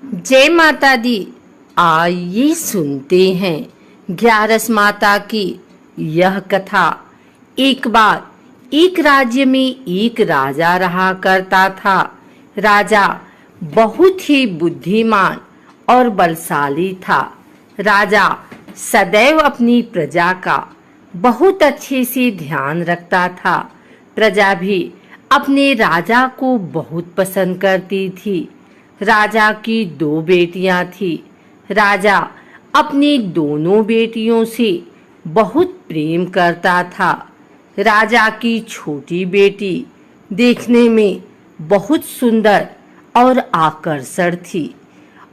जय माता दी। आइए सुनते हैं ग्यारस माता की यह कथा। एक बार एक राज्य में एक राजा रहा करता था। राजा बहुत ही बुद्धिमान और बलशाली था। राजा सदैव अपनी प्रजा का बहुत अच्छे से ध्यान रखता था। प्रजा भी अपने राजा को बहुत पसंद करती थी। राजा की 2 बेटियां थी। राजा अपनी दोनों बेटियों से बहुत प्रेम करता था। राजा की छोटी बेटी देखने में बहुत सुंदर और आकर्षक थी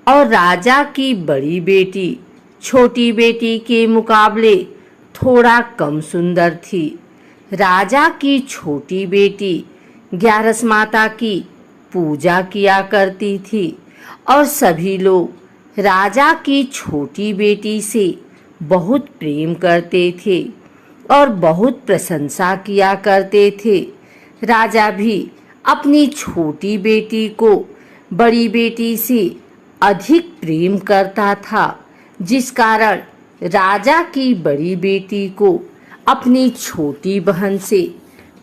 और राजा की बड़ी बेटी छोटी बेटी के मुकाबले थोड़ा कम सुंदर थी। राजा की छोटी बेटी ग्यारस माता की पूजा किया करती थी और सभी लोग राजा की छोटी बेटी से बहुत प्रेम करते थे और बहुत प्रशंसा किया करते थे। राजा भी अपनी छोटी बेटी को बड़ी बेटी से अधिक प्रेम करता था, जिस कारण राजा की बड़ी बेटी को अपनी छोटी बहन से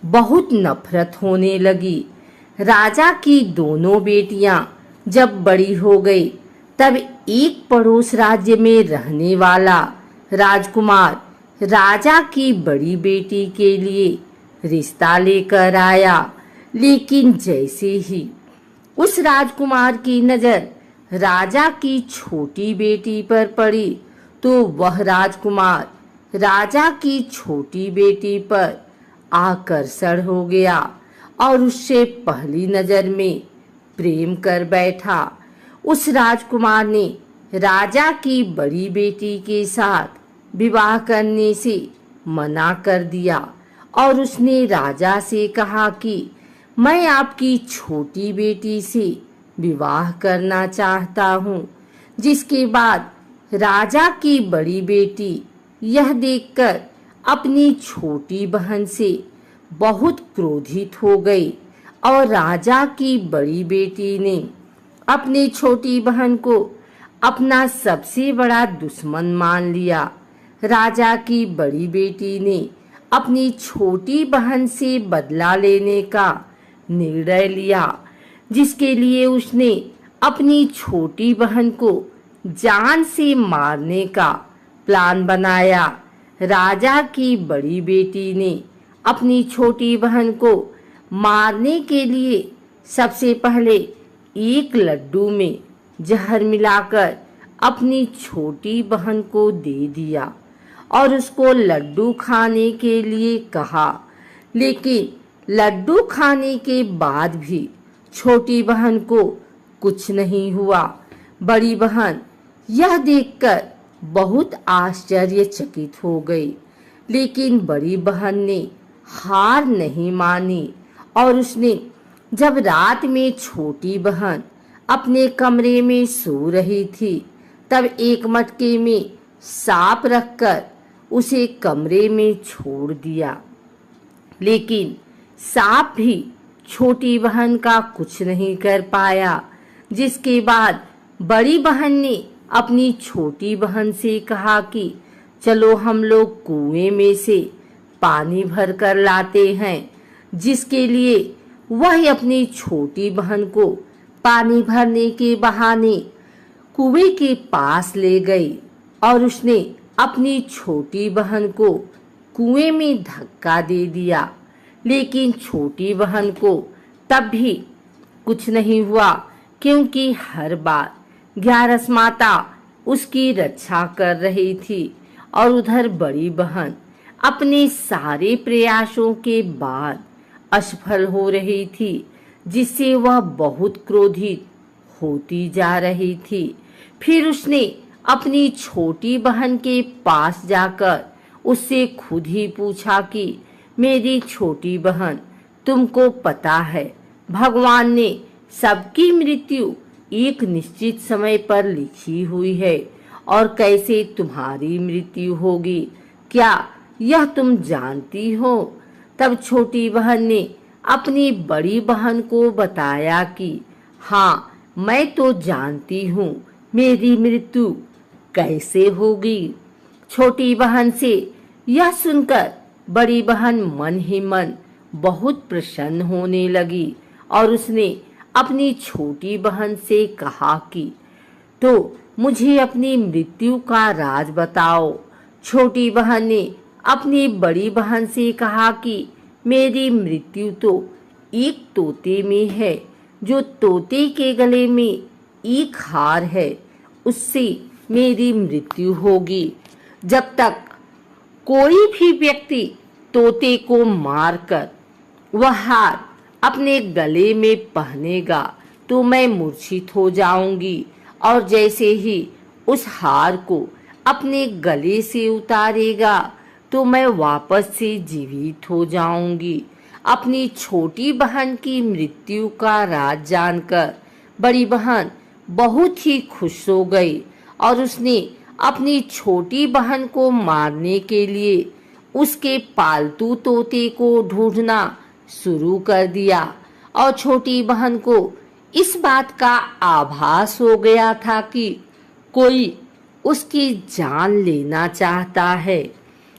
बहुत नफरत होने लगी। राजा की दोनों बेटियां जब बड़ी हो गई तब एक पड़ोस राज्य में रहने वाला राजकुमार राजा की बड़ी बेटी के लिए रिश्ता लेकर आया। लेकिन जैसे ही उस राजकुमार की नजर राजा की छोटी बेटी पर पड़ी तो वह राजकुमार राजा की छोटी बेटी पर आकर्षण हो गया और उससे पहली नजर में प्रेम कर बैठा। उस राजकुमार ने राजा की बड़ी बेटी के साथ विवाह करने से मना कर दिया और उसने राजा से कहा कि मैं आपकी छोटी बेटी से विवाह करना चाहता हूँ। जिसके बाद राजा की बड़ी बेटी यह देखकर अपनी छोटी बहन से बहुत क्रोधित हो गई और राजा की बड़ी बेटी ने अपनी छोटी बहन को अपना सबसे बड़ा दुश्मन मान लिया। राजा की बड़ी बेटी ने अपनी छोटी बहन से बदला लेने का निर्णय लिया, जिसके लिए उसने अपनी छोटी बहन को जान से मारने का प्लान बनाया। राजा की बड़ी बेटी ने अपनी छोटी बहन को मारने के लिए सबसे पहले एक लड्डू में जहर मिलाकर अपनी छोटी बहन को दे दिया और उसको लड्डू खाने के लिए कहा। लेकिन लड्डू खाने के बाद भी छोटी बहन को कुछ नहीं हुआ। बड़ी बहन यह देखकर बहुत आश्चर्यचकित हो गई, लेकिन बड़ी बहन ने हार नहीं मानी और उसने जब रात में छोटी बहन अपने कमरे में सो रही थी तब एक मटके में सांप रखकर उसे कमरे में छोड़ दिया। लेकिन सांप भी छोटी बहन का कुछ नहीं कर पाया। जिसके बाद बड़ी बहन ने अपनी छोटी बहन से कहा कि चलो हम लोग कुएं में से पानी भर कर लाते हैं। जिसके लिए वह अपनी छोटी बहन को पानी भरने के बहाने कुएं के पास ले गई और उसने अपनी छोटी बहन को कुएं में धक्का दे दिया। लेकिन छोटी बहन को तब भी कुछ नहीं हुआ, क्योंकि हर बार ग्यारस माता उसकी रक्षा कर रही थी और उधर बड़ी बहन अपने सारे प्रयासों के बाद असफल हो रही थी, जिससे वह बहुत क्रोधित होती जा रही थी। फिर उसने अपनी छोटी बहन के पास जाकर उससे खुद ही पूछा कि मेरी छोटी बहन, तुमको पता है भगवान ने सबकी मृत्यु एक निश्चित समय पर लिखी हुई है और कैसे तुम्हारी मृत्यु होगी, क्या यह तुम जानती हो? तब छोटी बहन ने अपनी बड़ी बहन को बताया कि हाँ, मैं तो जानती हूँ मेरी मृत्यु कैसे होगी। छोटी बहन से यह सुनकर बड़ी बहन मन ही मन बहुत प्रसन्न होने लगी और उसने अपनी छोटी बहन से कहा कि तो मुझे अपनी मृत्यु का राज बताओ। छोटी बहन ने अपनी बड़ी बहन से कहा कि मेरी मृत्यु तो एक तोते में है, जो तोते के गले में एक हार है, उससे मेरी मृत्यु होगी। जब तक कोई भी व्यक्ति तोते को मारकर वह हार अपने गले में पहनेगा तो मैं मूर्छित हो जाऊंगी, और जैसे ही उस हार को अपने गले से उतारेगा तो मैं वापस से जीवित हो जाऊंगी। अपनी छोटी बहन की मृत्यु का राज जानकर बड़ी बहन बहुत ही खुश हो गई और उसने अपनी छोटी बहन को मारने के लिए उसके पालतू तोते को ढूंढना शुरू कर दिया। और छोटी बहन को इस बात का आभास हो गया था कि कोई उसकी जान लेना चाहता है,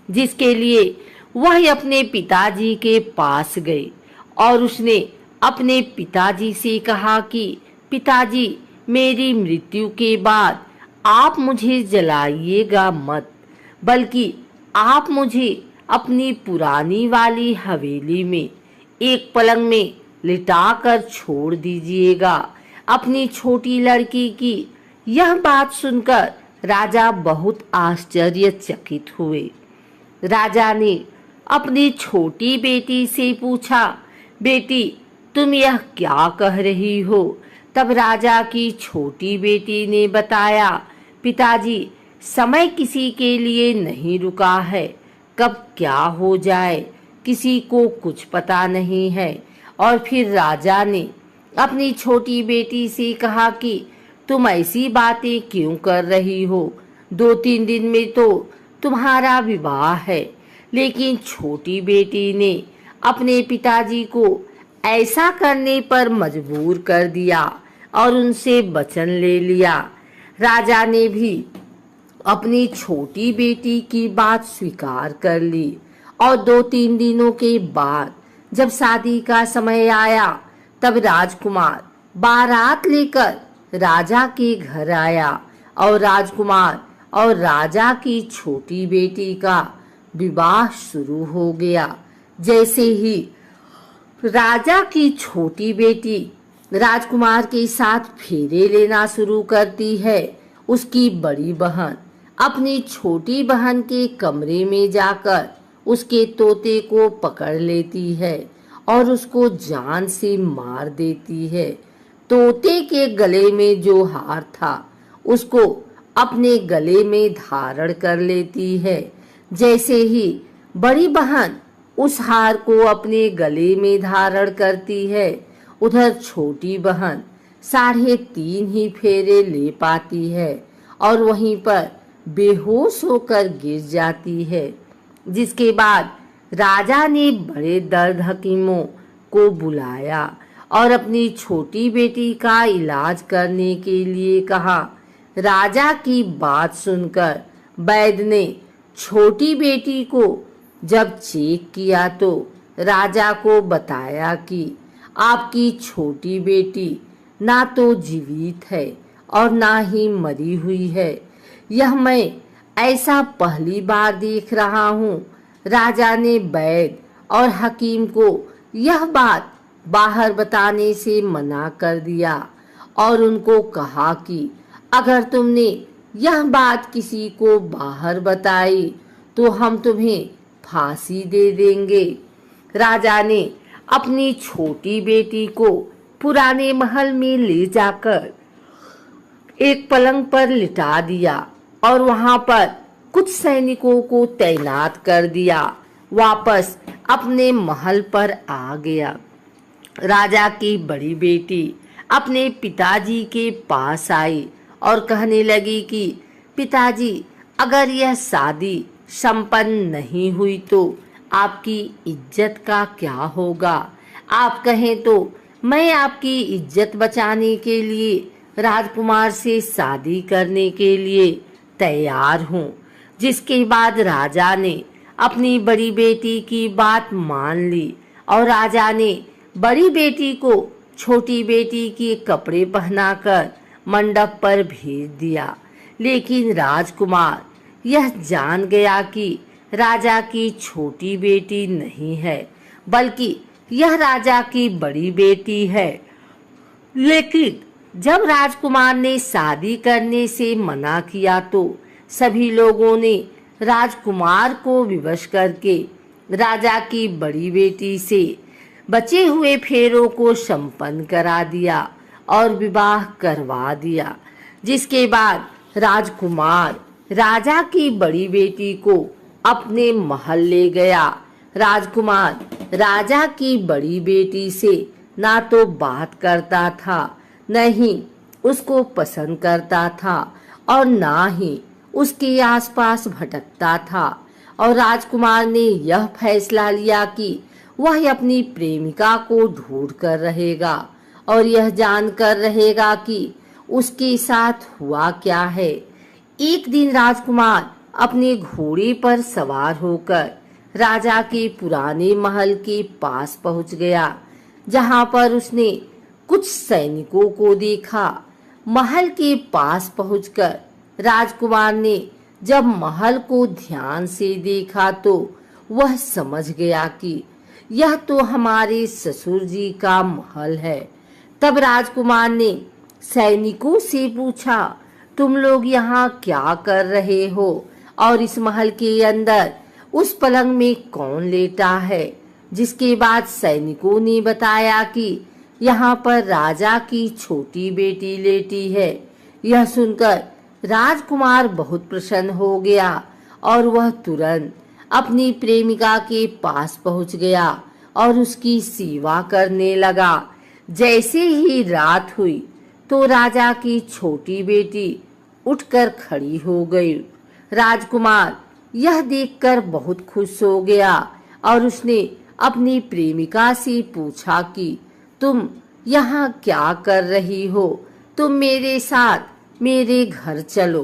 जिसके लिए वह अपने पिताजी के पास गई और उसने अपने पिताजी से कहा कि पिताजी, मेरी मृत्यु के बाद आप मुझे जलाइएगा मत, बल्कि आप मुझे अपनी पुरानी वाली हवेली में एक पलंग में लिटाकर छोड़ दीजिएगा। अपनी छोटी लड़की की यह बात सुनकर राजा बहुत आश्चर्यचकित हुए। राजा ने अपनी छोटी बेटी से पूछा, बेटी, तुम यह क्या कह रही हो? तब राजा की छोटी बेटी ने बताया, पिताजी, समय किसी के लिए नहीं रुका है, कब क्या हो जाए किसी को कुछ पता नहीं है। और फिर राजा ने अपनी छोटी बेटी से कहा कि तुम ऐसी बातें क्यों कर रही हो? 2-3 दिन में तो तुम्हारा विवाह है। लेकिन छोटी बेटी ने अपने पिताजी को ऐसा करने पर मजबूर कर दिया और उनसे वचन ले लिया। राजा ने भी अपनी छोटी बेटी की बात स्वीकार कर ली और 2-3 दिनों के बाद जब शादी का समय आया तब राजकुमार बारात लेकर राजा के घर आया और राजकुमार और राजा की छोटी बेटी का विवाह शुरू हो गया। जैसे ही राजा की छोटी बेटी राजकुमार के साथ फेरे लेना शुरू करती है, उसकी बड़ी बहन अपनी छोटी बहन के कमरे में जाकर उसके तोते को पकड़ लेती है और उसको जान से मार देती है। तोते के गले में जो हार था उसको अपने गले में धारण कर लेती है। जैसे ही बड़ी बहन उस हार को अपने गले में धारण करती है, उधर छोटी बहन 3.5 ही फेरे ले पाती है और वहीं पर बेहोश होकर गिर जाती है। जिसके बाद राजा ने बड़े दर्द हकीमों को बुलाया और अपनी छोटी बेटी का इलाज करने के लिए कहा। राजा की बात सुनकर वैद्य ने छोटी बेटी को जब चेक किया तो राजा को बताया कि आपकी छोटी बेटी ना तो जीवित है और ना ही मरी हुई है। यह मैं ऐसा पहली बार देख रहा हूँ। राजा ने वैद्य और हकीम को यह बात बाहर बताने से मना कर दिया और उनको कहा कि अगर तुमने यह बात किसी को बाहर बताई तो हम तुम्हें फांसी दे देंगे। राजा ने अपनी छोटी बेटी को पुराने महल में ले जाकर एक पलंग पर लिटा दिया और वहां पर कुछ सैनिकों को तैनात कर दिया। वापस अपने महल पर आ गया। राजा की बड़ी बेटी अपने पिताजी के पास आई और कहने लगी कि पिताजी, अगर यह शादी संपन्न नहीं हुई तो आपकी इज्जत का क्या होगा? आप कहें तो मैं आपकी इज्जत बचाने के लिए राजकुमार से शादी करने के लिए तैयार हूँ। जिसके बाद राजा ने अपनी बड़ी बेटी की बात मान ली और राजा ने बड़ी बेटी को छोटी बेटी के कपड़े पहनाकर मंडप पर भेज दिया। लेकिन राजकुमार यह जान गया कि राजा की छोटी बेटी नहीं है, बल्कि यह राजा की बड़ी बेटी है। लेकिन जब राजकुमार ने शादी करने से मना किया तो सभी लोगों ने राजकुमार को विवश करके राजा की बड़ी बेटी से बचे हुए फेरों को संपन्न करा दिया और विवाह करवा दिया। जिसके बाद राजकुमार राजा की बड़ी बेटी को अपने महल ले गया। राजकुमार राजा की बड़ी बेटी से ना तो बात करता था, न ही उसको पसंद करता था और ना ही उसके आसपास भटकता था। और राजकुमार ने यह फैसला लिया कि वह अपनी प्रेमिका को ढूंढ कर रहेगा और यह जानकर रहेगा कि उसके साथ हुआ क्या है। एक दिन राजकुमार अपने घोड़े पर सवार होकर राजा के पुराने महल के पास पहुंच गया, जहां पर उसने कुछ सैनिकों को देखा। महल के पास पहुंचकर राजकुमार ने जब महल को ध्यान से देखा तो वह समझ गया कि यह तो हमारे ससुर जी का महल है। तब राजकुमार ने सैनिकों से पूछा, तुम लोग यहाँ क्या कर रहे हो और इस महल के अंदर उस पलंग में कौन लेटा है? जिसके बाद सैनिकों ने बताया कि यहाँ पर राजा की छोटी बेटी लेटी है। यह सुनकर राजकुमार बहुत प्रसन्न हो गया और वह तुरंत अपनी प्रेमिका के पास पहुंच गया और उसकी सेवा करने लगा। जैसे ही रात हुई तो राजा की छोटी बेटी उठकर खड़ी हो गई। राजकुमार यह देखकर बहुत खुश हो गया और उसने अपनी प्रेमिका से पूछा कि तुम यहाँ क्या कर रही हो? तुम मेरे साथ मेरे घर चलो।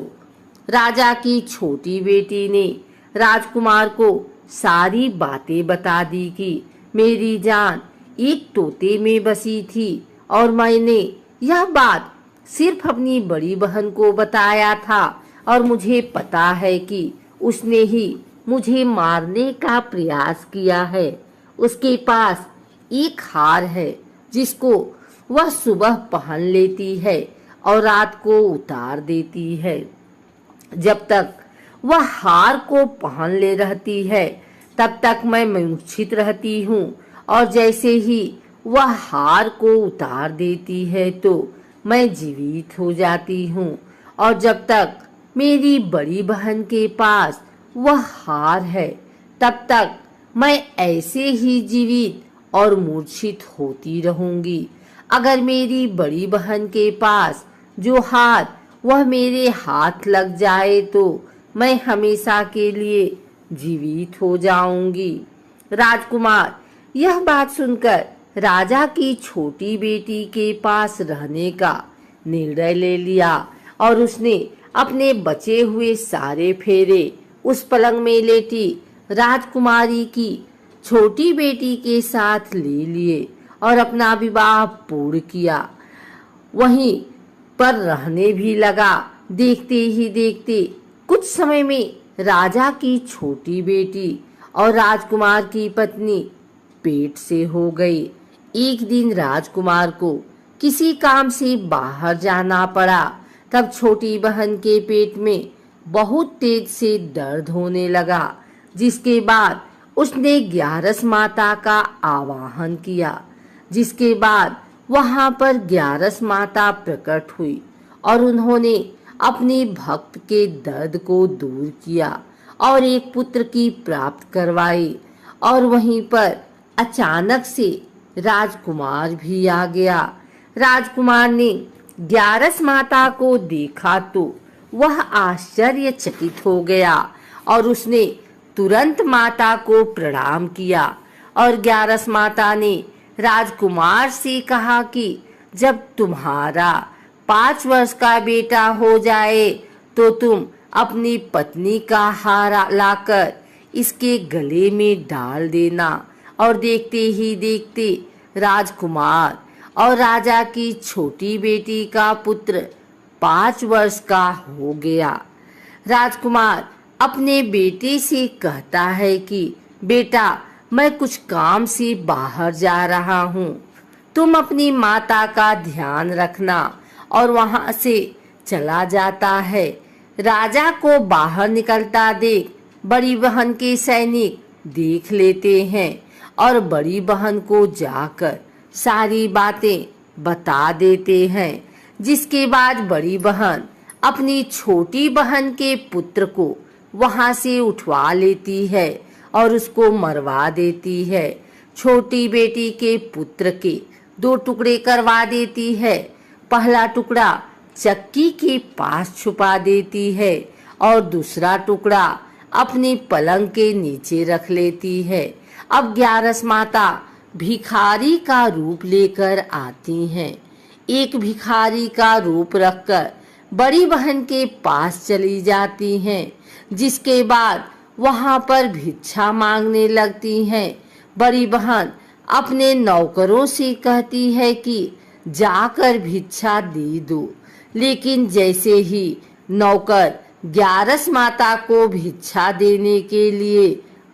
राजा की छोटी बेटी ने राजकुमार को सारी बातें बता दी कि मेरी जान एक तोते में बसी थी और मैंने यह बात सिर्फ अपनी बड़ी बहन को बताया था और मुझे पता है कि उसने ही मुझे मारने का प्रयास किया है। उसके पास एक हार है जिसको वह सुबह पहन लेती है और रात को उतार देती है। जब तक वह हार को पहन ले रहती है तब तक मैं मूर्छित रहती हूँ और जैसे ही वह हार को उतार देती है तो मैं जीवित हो जाती हूँ। और जब तक मेरी बड़ी बहन के पास वह हार है तब तक मैं ऐसे ही जीवित और मूर्छित होती रहूंगी। अगर मेरी बड़ी बहन के पास जो हार वह मेरे हाथ लग जाए तो मैं हमेशा के लिए जीवित हो जाऊंगी। राजकुमार यह बात सुनकर राजा की छोटी बेटी के पास रहने का निर्णय ले लिया और उसने अपने बचे हुए सारे फेरे उस पलंग में लेटी राजकुमारी की छोटी बेटी के साथ ले लिए और अपना विवाह पूर्ण किया। वहीं पर रहने भी लगा। देखते ही देखते कुछ समय में राजा की छोटी बेटी और राजकुमार की पत्नी पेट से हो गई। एक दिन राजकुमार को किसी काम से बाहर जाना पड़ा। तब छोटी बहन के पेट में बहुत तेज से दर्द होने लगा, जिसके बाद उसने ग्यारस माता का आवाहन किया। जिसके बाद वहां पर ग्यारस माता प्रकट हुई और उन्होंने अपने भक्त के दर्द को दूर किया और एक पुत्र की प्राप्त करवाई। और वहीं पर अचानक से राजकुमार भी आ गया। राजकुमार ने ग्यारस माता को देखा तो वह आश्चर्यचकित हो गया और उसने तुरंत माता को प्रणाम किया और ग्यारस माता ने राजकुमार से कहा कि जब तुम्हारा 5 वर्ष का बेटा हो जाए तो तुम अपनी पत्नी का हार लाकर इसके गले में डाल देना। और देखते ही देखते राजकुमार और राजा की छोटी बेटी का पुत्र 5 वर्ष का हो गया। राजकुमार अपने बेटे से कहता है कि बेटा, मैं कुछ काम से बाहर जा रहा हूँ, तुम अपनी माता का ध्यान रखना। और वहां से चला जाता है। राजा को बाहर निकलता देख बड़ी बहन के सैनिक देख लेते हैं और बड़ी बहन को जाकर सारी बातें बता देते हैं। जिसके बाद बड़ी बहन अपनी छोटी बहन के पुत्र को वहां से उठवा लेती है और उसको मरवा देती है। छोटी बेटी के पुत्र के 2 टुकड़े करवा देती है। पहला टुकड़ा चक्की के पास छुपा देती है और दूसरा टुकड़ा अपनी पलंग के नीचे रख लेती है। अब 11 माता भिखारी का रूप लेकर आती हैं। एक भिखारी का रूप रखकर बड़ी बहन के पास चली जाती हैं। जिसके बाद वहां पर भिक्षा मांगने लगती हैं। बड़ी बहन अपने नौकरों से कहती है कि जाकर भिक्षा दे दो। लेकिन जैसे ही नौकर 11 माता को भिक्षा देने के लिए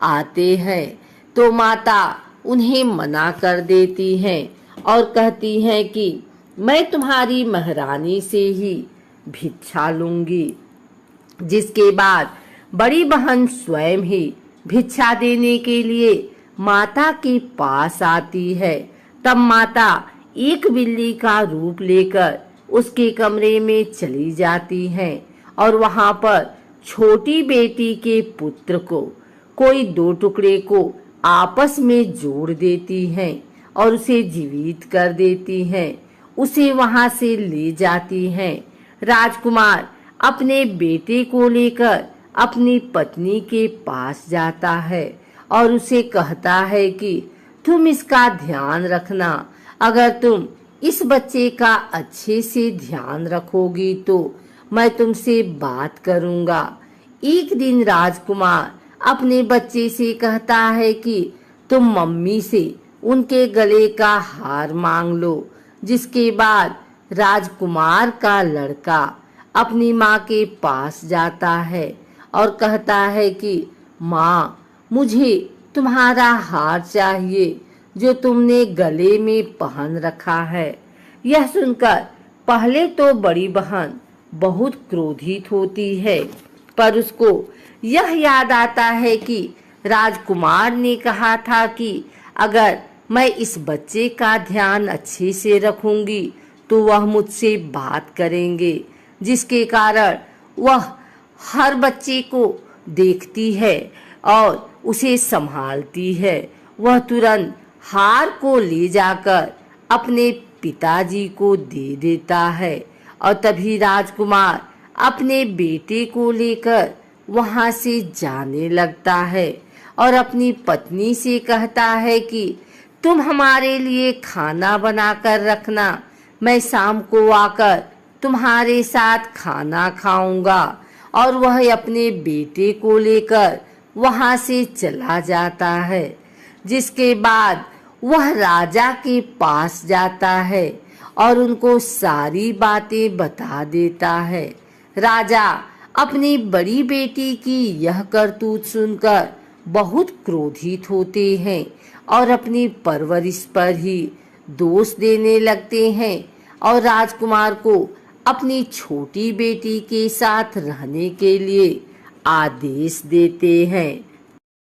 आते हैं तो माता उन्हें मना कर देती हैं और कहती हैं कि मैं तुम्हारी महारानी से ही भिक्षा लूंगी। जिसके बाद बड़ी बहन स्वयं ही भिक्षा देने के लिए माता के पास आती है। तब माता एक बिल्ली का रूप लेकर उसके कमरे में चली जाती हैं और वहां पर छोटी बेटी के पुत्र को कोई 2 टुकड़े को आपस में जोड़ देती हैं और उसे जीवित कर देती हैं। उसे वहां से ले जाती हैं। राजकुमार अपने बेटे को लेकर अपनी पत्नी के पास जाता है और उसे कहता है कि तुम इसका ध्यान रखना। अगर तुम इस बच्चे का अच्छे से ध्यान रखोगी तो मैं तुमसे बात करूंगा। एक दिन राजकुमार अपने बच्चे से कहता है कि तुम मम्मी से उनके गले का हार मांग लो। जिसके बाद राजकुमार का लड़का अपनी माँ के पास जाता है और कहता है कि माँ, मुझे तुम्हारा हार चाहिए जो तुमने गले में पहन रखा है। यह सुनकर पहले तो बड़ी बहन बहुत क्रोधित होती है, पर उसको यह याद आता है कि राजकुमार ने कहा था कि अगर मैं इस बच्चे का ध्यान अच्छे से रखूंगी तो वह मुझसे बात करेंगे। जिसके कारण वह हर बच्चे को देखती है और उसे संभालती है। वह तुरंत हार को ले जाकर अपने पिताजी को दे देता है और तभी राजकुमार अपने बेटे को लेकर वहां से जाने लगता है और अपनी पत्नी से कहता है कि तुम हमारे लिए खाना बनाकर रखना, मैं शाम को आकर तुम्हारे साथ खाना खाऊंगा। और वह अपने बेटे को लेकर वहां से चला जाता है। जिसके बाद वह राजा के पास जाता है और उनको सारी बातें बता देता है। राजा अपनी बड़ी बेटी की यह करतूत सुनकर बहुत क्रोधित होते हैं और अपनी परवरिश पर ही दोष देने लगते हैं और राजकुमार को अपनी छोटी बेटी के साथ रहने के लिए आदेश देते हैं।